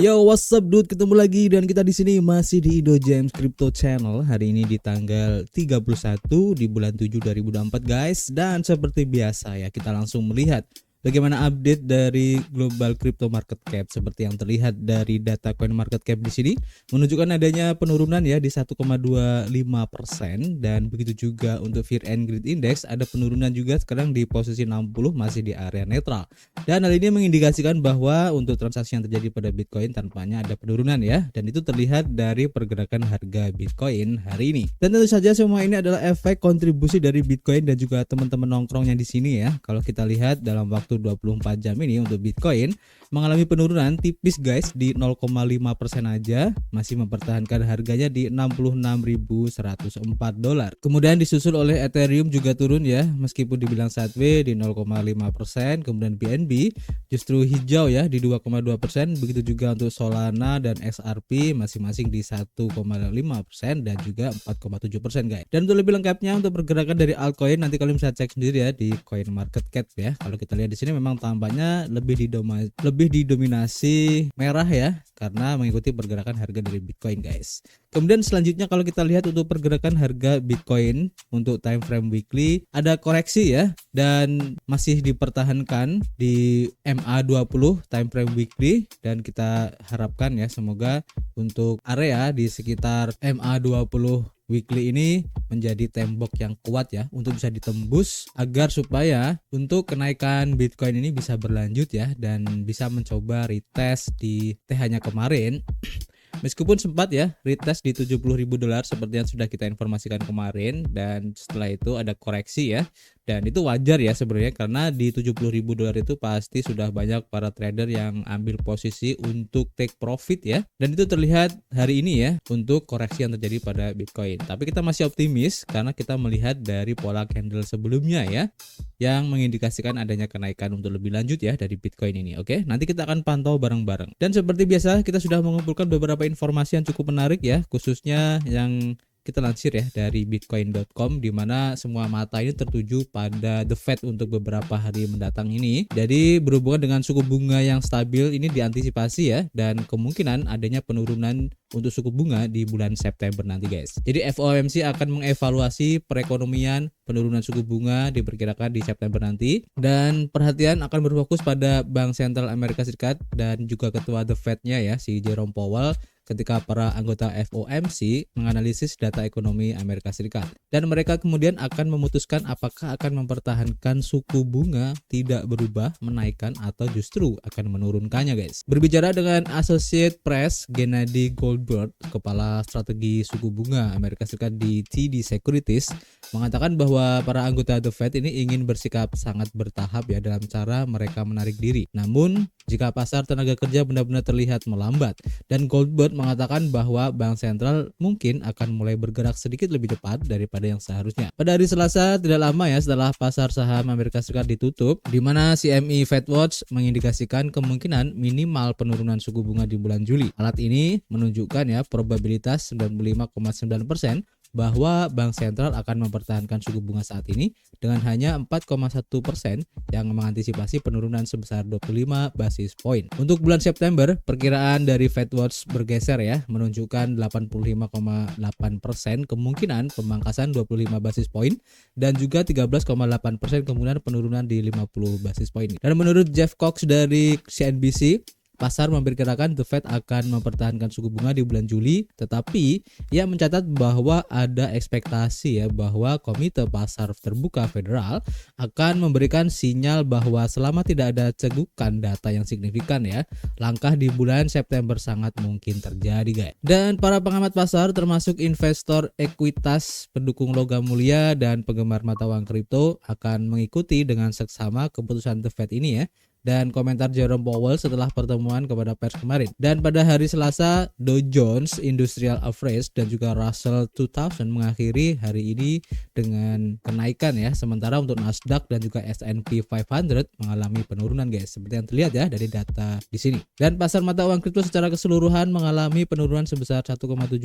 Yo, what's up dude? Ketemu lagi dan kita di sini masih di Indo James Crypto Channel. Hari ini di tanggal 31 di bulan 7 2024 guys. Dan seperti biasa ya, kita langsung melihat bagaimana update dari global crypto market cap. Seperti yang terlihat dari data coin market cap di sini menunjukkan adanya penurunan ya di 1,25% dan begitu juga untuk Fear and Greed Index ada penurunan juga sekarang di posisi 60 masih di area netral. Dan hal ini mengindikasikan bahwa untuk transaksi yang terjadi pada Bitcoin tampaknya ada penurunan ya, dan itu terlihat dari pergerakan harga Bitcoin hari ini. Dan tentu saja semua ini adalah efek kontribusi dari Bitcoin dan juga teman-teman nongkrongnya di sini ya. Kalau kita lihat dalam waktu 24 jam ini untuk Bitcoin mengalami penurunan tipis guys di 0,5% aja, masih mempertahankan harganya di $66.104. Kemudian disusul oleh Ethereum juga turun ya, meskipun dibilang sideways di 0,5%. Kemudian BNB justru hijau ya di 2,2%. Begitu juga untuk Solana dan XRP masing-masing di 1,5% dan juga 4,7% guys. Dan untuk lebih lengkapnya untuk pergerakan dari altcoin nanti kalian bisa cek sendiri ya di coin market cap ya. Kalau kita lihat di sini memang tampaknya lebih didominasi merah ya, karena mengikuti pergerakan harga dari Bitcoin guys. Kemudian selanjutnya kalau kita lihat untuk pergerakan harga Bitcoin untuk time frame weekly ada koreksi ya, dan masih dipertahankan di MA20 time frame weekly, dan kita harapkan ya semoga untuk area di sekitar MA20 weekly ini menjadi tembok yang kuat ya untuk bisa ditembus agar supaya untuk kenaikan Bitcoin ini bisa berlanjut ya, dan bisa mencoba retest di TH-nya kemarin. Meskipun sempat ya retest di $70.000 seperti yang sudah kita informasikan kemarin, dan setelah itu ada koreksi ya. Dan itu wajar ya sebenarnya, karena di $70.000 itu pasti sudah banyak para trader yang ambil posisi untuk take profit ya. Dan itu terlihat hari ini ya untuk koreksi yang terjadi pada Bitcoin. Tapi kita masih optimis karena kita melihat dari pola candle sebelumnya ya, yang mengindikasikan adanya kenaikan untuk lebih lanjut ya dari Bitcoin ini. Oke, nanti kita akan pantau bareng-bareng. Dan seperti biasa kita sudah mengumpulkan beberapa informasi yang cukup menarik ya, khususnya yang kita lansir ya dari bitcoin.com, di mana semua mata ini tertuju pada The Fed untuk beberapa hari mendatang ini. Jadi berhubungan dengan suku bunga yang stabil ini diantisipasi ya, dan kemungkinan adanya penurunan untuk suku bunga di bulan September nanti guys. Jadi FOMC akan mengevaluasi perekonomian, penurunan suku bunga diperkirakan di September nanti, dan perhatian akan berfokus pada Bank Sentral Amerika Serikat dan juga ketua The Fed-nya ya si Jerome Powell, ketika para anggota FOMC menganalisis data ekonomi Amerika Serikat. Dan mereka kemudian akan memutuskan apakah akan mempertahankan suku bunga tidak berubah, menaikkan, atau justru akan menurunkannya guys. Berbicara dengan Associated Press, Gennady Goldberg, kepala strategi suku bunga Amerika Serikat di TD Securities, mengatakan bahwa para anggota The Fed ini ingin bersikap sangat bertahap ya dalam cara mereka menarik diri. Namun jika pasar tenaga kerja benar-benar terlihat melambat, dan Goldberg mengatakan bahwa bank sentral mungkin akan mulai bergerak sedikit lebih cepat daripada yang seharusnya. Pada hari Selasa tidak lama ya setelah pasar saham Amerika Serikat ditutup, di mana CME FedWatch mengindikasikan kemungkinan minimal penurunan suku bunga di bulan Juli. Alat ini menunjukkan ya probabilitas 95,9% bahwa bank sentral akan mempertahankan suku bunga saat ini, dengan hanya 4,1% yang mengantisipasi penurunan sebesar 25 basis point. Untuk bulan September, perkiraan dari FedWatch bergeser ya, menunjukkan 85,8% kemungkinan pemangkasan 25 basis point, dan juga 13,8% kemungkinan penurunan di 50 basis point. Dan menurut Jeff Cox dari CNBC, pasar memperkirakan The Fed akan mempertahankan suku bunga di bulan Juli, tetapi ia mencatat bahwa ada ekspektasi ya bahwa Komite Pasar Terbuka Federal akan memberikan sinyal bahwa selama tidak ada cegukan data yang signifikan ya, langkah di bulan September sangat mungkin terjadi guys. Dan para pengamat pasar termasuk investor ekuitas, pendukung logam mulia, dan penggemar mata uang kripto akan mengikuti dengan seksama keputusan The Fed ini ya, dan komentar Jerome Powell setelah pertemuan kepada pers kemarin. Dan pada hari Selasa, Dow Jones Industrial Average dan juga Russell 2000 mengakhiri hari ini dengan kenaikan ya, sementara untuk Nasdaq dan juga S&P 500 mengalami penurunan guys, seperti yang terlihat ya dari data di sini. Dan pasar mata uang kripto secara keseluruhan mengalami penurunan sebesar 1,78%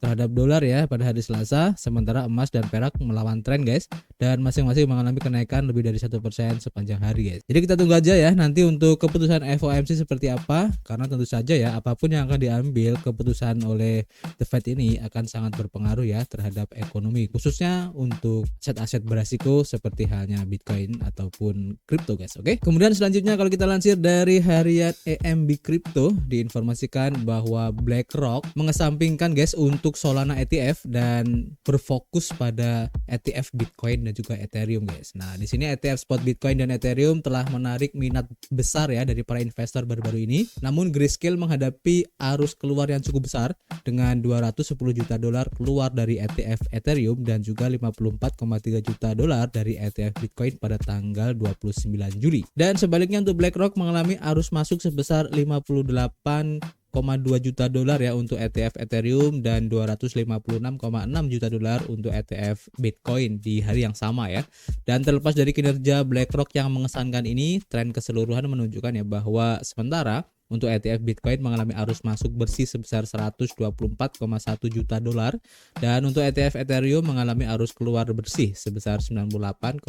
terhadap dolar ya pada hari Selasa, sementara emas dan perak melawan tren guys, dan masing-masing mengalami kenaikan lebih dari 1% sepanjang hari guys. Jadi kita tunggu aja ya nanti untuk keputusan FOMC seperti apa, karena tentu saja ya apapun yang akan diambil keputusan oleh The Fed ini akan sangat berpengaruh ya terhadap ekonomi, khususnya untuk aset-aset beresiko seperti halnya Bitcoin ataupun kripto guys. Oke. Kemudian selanjutnya kalau kita lansir dari harian EMB Crypto diinformasikan bahwa BlackRock mengesampingkan guys untuk Solana ETF dan berfokus pada ETF Bitcoin dan juga Ethereum guys. Nah, di sini ETF spot Bitcoin dan Ethereum telah menarik minat besar ya dari para investor baru-baru ini. Namun Grayscale menghadapi arus keluar yang cukup besar dengan 210 juta dolar keluar dari ETF Ethereum dan juga 54,3 juta dolar dari ETF Bitcoin pada tanggal 29 Juli. Dan sebaliknya untuk BlackRock mengalami arus masuk sebesar 58,2 juta dolar ya untuk ETF Ethereum dan 256,6 juta dolar untuk ETF Bitcoin di hari yang sama ya. Dan terlepas dari kinerja BlackRock yang mengesankan ini, tren keseluruhan menunjukkan ya bahwa sementara untuk ETF Bitcoin mengalami arus masuk bersih sebesar 124,1 juta dolar dan untuk ETF Ethereum mengalami arus keluar bersih sebesar 98,3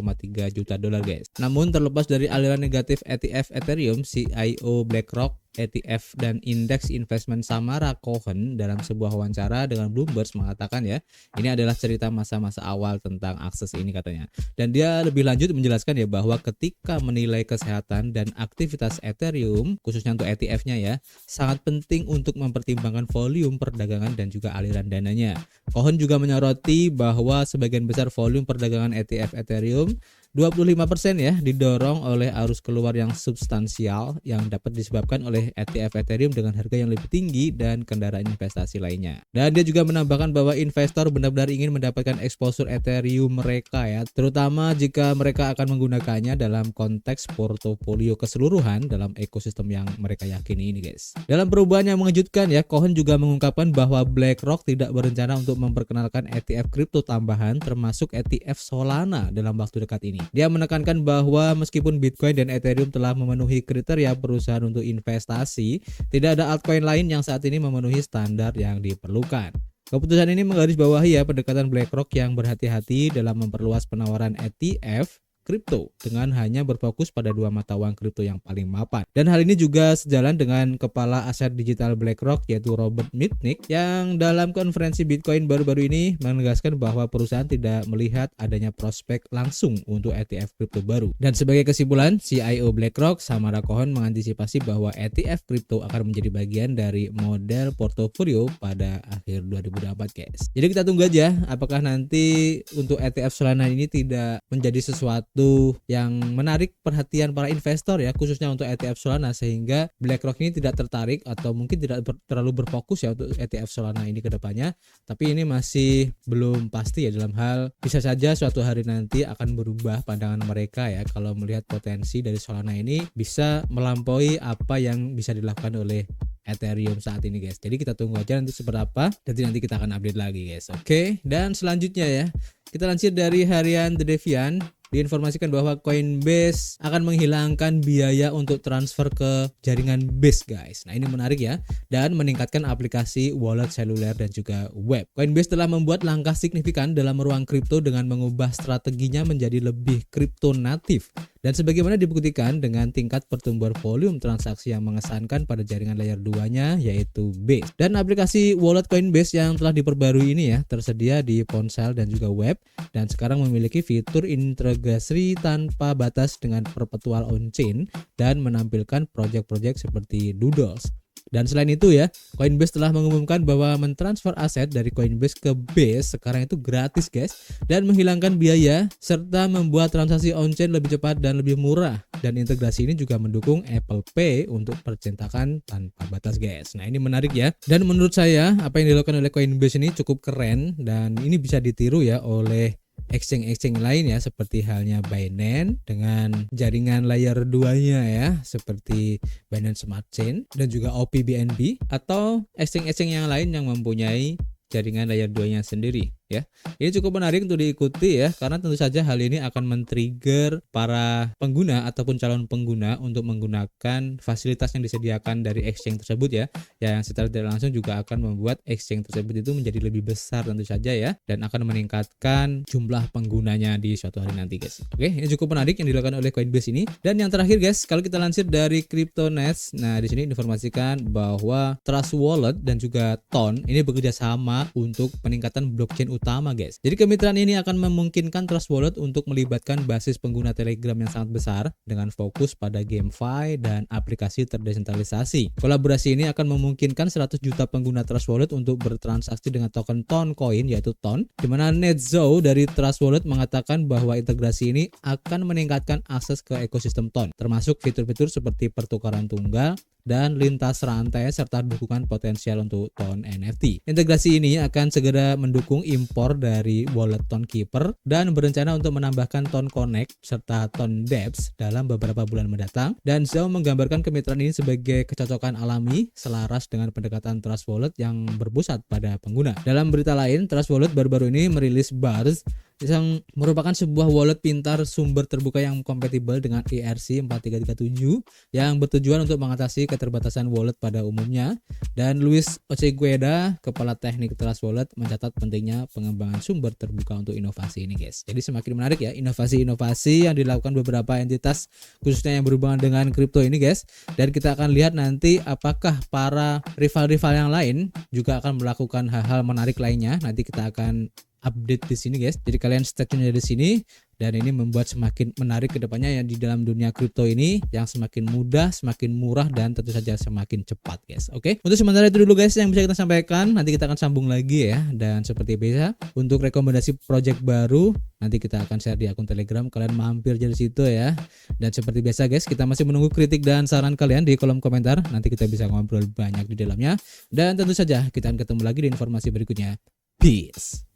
juta dolar guys. Namun terlepas dari aliran negatif ETF Ethereum, CIO BlackRock ETF dan indeks investment Samara Cohen dalam sebuah wawancara dengan Bloomberg mengatakan ya, ini adalah cerita masa-masa awal tentang akses ini katanya. Dan dia lebih lanjut menjelaskan ya bahwa ketika menilai kesehatan dan aktivitas Ethereum khususnya untuk ETF-nya ya, sangat penting untuk mempertimbangkan volume perdagangan dan juga aliran dananya. Cohen juga menyoroti bahwa sebagian besar volume perdagangan ETF Ethereum 25% ya didorong oleh arus keluar yang substansial yang dapat disebabkan oleh ETF Ethereum dengan harga yang lebih tinggi dan kendaraan investasi lainnya. Dan dia juga menambahkan bahwa investor benar-benar ingin mendapatkan exposure Ethereum mereka ya, terutama jika mereka akan menggunakannya dalam konteks portofolio keseluruhan dalam ekosistem yang mereka yakini ini guys. Dalam perubahan yang mengejutkan ya, Cohen juga mengungkapkan bahwa BlackRock tidak berencana untuk memperkenalkan ETF kripto tambahan termasuk ETF Solana dalam waktu dekat ini. Dia menekankan bahwa meskipun Bitcoin dan Ethereum telah memenuhi kriteria perusahaan untuk investasi, tidak ada altcoin lain yang saat ini memenuhi standar yang diperlukan. Keputusan ini menggarisbawahi ya pendekatan BlackRock yang berhati-hati dalam memperluas penawaran ETF kripto dengan hanya berfokus pada dua mata uang kripto yang paling mapan. Dan hal ini juga sejalan dengan kepala aset digital BlackRock yaitu Robert Mitnick yang dalam konferensi Bitcoin baru-baru ini menegaskan bahwa perusahaan tidak melihat adanya prospek langsung untuk ETF kripto baru. Dan sebagai kesimpulan, CIO BlackRock Samara Cohen mengantisipasi bahwa ETF kripto akan menjadi bagian dari model portofolio pada akhir 2024 guys. Jadi kita tunggu aja apakah nanti untuk ETF Solana ini tidak menjadi sesuatu yang menarik perhatian para investor ya, khususnya untuk ETF Solana, sehingga BlackRock ini tidak tertarik atau mungkin tidak terlalu berfokus ya untuk ETF Solana ini ke depannya. Tapi ini masih belum pasti ya, dalam hal bisa saja suatu hari nanti akan berubah pandangan mereka ya kalau melihat potensi dari Solana ini bisa melampaui apa yang bisa dilakukan oleh Ethereum saat ini guys. Jadi kita tunggu aja nanti seperti apa, dan nanti kita akan update lagi guys. Oke, dan selanjutnya ya kita lansir dari harian The Deviant diinformasikan bahwa Coinbase akan menghilangkan biaya untuk transfer ke jaringan Base guys. Nah ini menarik ya, dan meningkatkan aplikasi wallet seluler dan juga web. Coinbase telah membuat langkah signifikan dalam ruang kripto dengan mengubah strateginya menjadi lebih kripto natif. Dan sebagaimana dibuktikan dengan tingkat pertumbuhan volume transaksi yang mengesankan pada jaringan layer 2-nya yaitu Base. Dan aplikasi wallet Coinbase yang telah diperbarui ini ya tersedia di ponsel dan juga web, dan sekarang memiliki fitur integrasi tanpa batas dengan perpetual on-chain dan menampilkan proyek-proyek seperti Doodles. Dan selain itu ya, Coinbase telah mengumumkan bahwa mentransfer aset dari Coinbase ke Base sekarang itu gratis guys, dan menghilangkan biaya serta membuat transaksi on-chain lebih cepat dan lebih murah. Dan integrasi ini juga mendukung Apple Pay untuk percetakan tanpa batas guys. Nah ini menarik ya, dan menurut saya apa yang dilakukan oleh Coinbase ini cukup keren, dan ini bisa ditiru ya oleh exchange lain ya, seperti halnya Binance dengan jaringan layer 2-nya ya seperti Binance Smart Chain dan juga OP BNB, atau exchange yang lain yang mempunyai jaringan layer 2-nya sendiri. ya. Ini cukup menarik untuk diikuti ya, karena tentu saja hal ini akan men-trigger para pengguna ataupun calon pengguna untuk menggunakan fasilitas yang disediakan dari exchange tersebut ya, yang secara tidak langsung juga akan membuat exchange tersebut itu menjadi lebih besar tentu saja ya, dan akan meningkatkan jumlah penggunanya di suatu hari nanti guys. Oke, ini cukup menarik yang dilakukan oleh Coinbase ini. Dan yang terakhir guys, kalau kita lansir dari CryptoNest, nah di sini informasikan bahwa Trust Wallet dan juga Ton ini bekerja sama untuk peningkatan blockchain utama guys. Jadi kemitraan ini akan memungkinkan Trust Wallet untuk melibatkan basis pengguna Telegram yang sangat besar dengan fokus pada GameFi dan aplikasi terdesentralisasi. Kolaborasi ini akan memungkinkan 100 juta pengguna Trust Wallet untuk bertransaksi dengan token Ton Coin yaitu Ton, di mana NetZoo dari Trust Wallet mengatakan bahwa integrasi ini akan meningkatkan akses ke ekosistem Ton, termasuk fitur-fitur seperti pertukaran tunggal dan lintas rantai serta dukungan potensial untuk Ton NFT. Integrasi ini akan segera mendukung impor dari wallet Ton Keeper dan berencana untuk menambahkan Ton Connect serta Ton Dapps dalam beberapa bulan mendatang. Dan Zhao menggambarkan kemitraan ini sebagai kecocokan alami selaras dengan pendekatan Trust Wallet yang berpusat pada pengguna. Dalam berita lain, Trust Wallet baru-baru ini merilis Bars yang merupakan sebuah wallet pintar sumber terbuka yang kompatibel dengan ERC4337 yang bertujuan untuk mengatasi keterbatasan wallet pada umumnya. Dan Luis Ocegueda, kepala teknik Trust Wallet, mencatat pentingnya pengembangan sumber terbuka untuk inovasi ini guys. Jadi semakin menarik ya inovasi-inovasi yang dilakukan beberapa entitas khususnya yang berhubungan dengan kripto ini guys. Dan kita akan lihat nanti apakah para rival-rival yang lain juga akan melakukan hal-hal menarik lainnya. Nanti kita akan update di sini guys. Jadi kalian stay tune di sini, dan ini membuat semakin menarik ke depannya ya di dalam dunia kripto ini yang semakin mudah, semakin murah, dan tentu saja semakin cepat guys. Oke. Untuk sementara itu dulu guys yang bisa kita sampaikan. Nanti kita akan sambung lagi ya. Dan seperti biasa untuk rekomendasi project baru nanti kita akan share di akun Telegram. Kalian mampir aja di situ ya. Dan seperti biasa guys, kita masih menunggu kritik dan saran kalian di kolom komentar. Nanti kita bisa ngobrol banyak di dalamnya. Dan tentu saja kita akan ketemu lagi di informasi berikutnya. Peace.